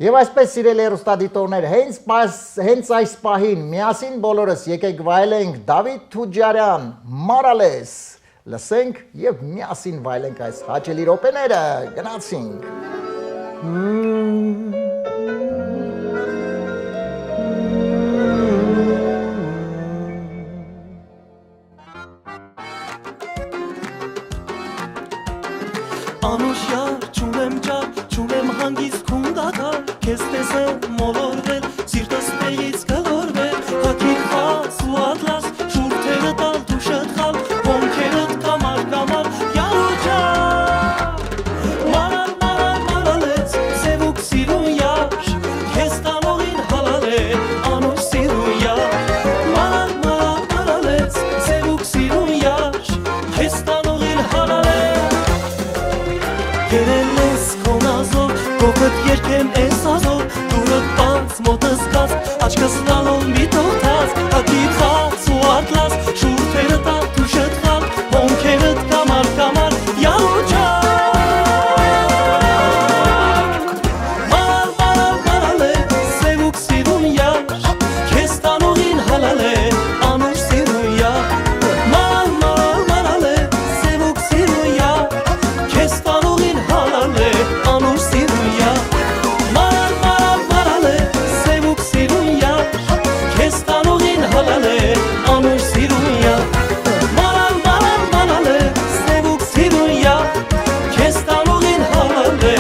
Եվ այսպես սիրելի հեռուստադիտողներ, հենց այս պահին միասին բոլորս եկեք վայելենք Դավիթ Թուջարյան, Մարալես, լսենք եւ միասին վայելենք այս հաճելի րոպեները, գնացինք։
Անուշյար չունեմ ջար, չունեմ հանգիստ քունդակար, քեզ տեսեմ մոլորվել, սիրտս տեղից կլորվել, հակիր խաս ու ատլաս, շուրթերը տալ դու շտխալ, հոնքերդ կամար, յարու ջար, մարալեց, սևուկ սիրուն յար, քեզ տանողին հալալ է, անուշ սիրուն յար, մարալեց, սևուկ սիրուն յար, քեզ տանողին հալալ է, Երելես կոնազով, կողըտ երկեմ ես ազով, դուրըտ բանց մոտս կաց, աչկս լալով մի թողթաց, հակիր խաց ու ատլաս, շուրթերը տալ դու շտխալ, հոնքերդ կամար, յարու ջար, մարալ է, սևուկ սիրուն յար, քեզ տանողին հալալ է, անուշ սիրուն յար, մարալ է, սևուկ սիրուն յար, քեզ տանողին հալալ է, անուշ սիրուն յար, մարալ է, սևուկ սիրուն յար, քեզ տանողին հալալ է, անուշ սիրուն յար, մարալ է, սևուկ սիրուն յար, քեզ տանողին հալալ է,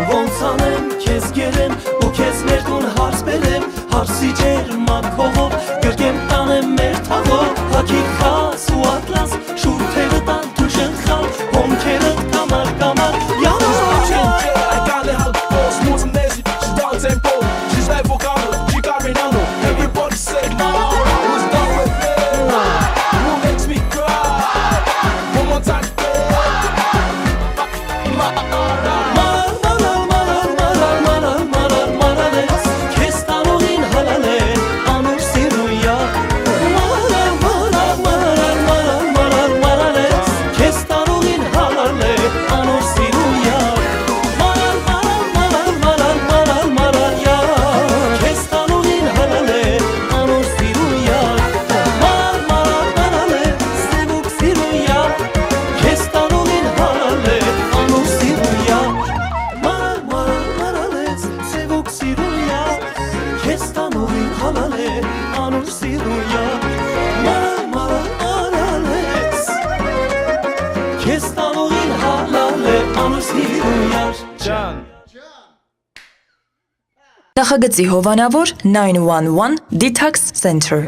Ոնց անեմ, քեզ գերեմ, ու քեզ մեր տուն հարց բերեմ, հարսի ջերմակ հողով, գրկեմ տանեմ մեր թաղով, հակիր խաս ու ատլաս, շուրթերը տան դու շտխալ, հոնքերդ կամար, յարու ջար, մարալեց, քեզ տանողին հալալ է, անուշ halale anur siruya mara alales Kestanuin halale anur siruya Can
Նախագծի հովանավոր 911 Detox Center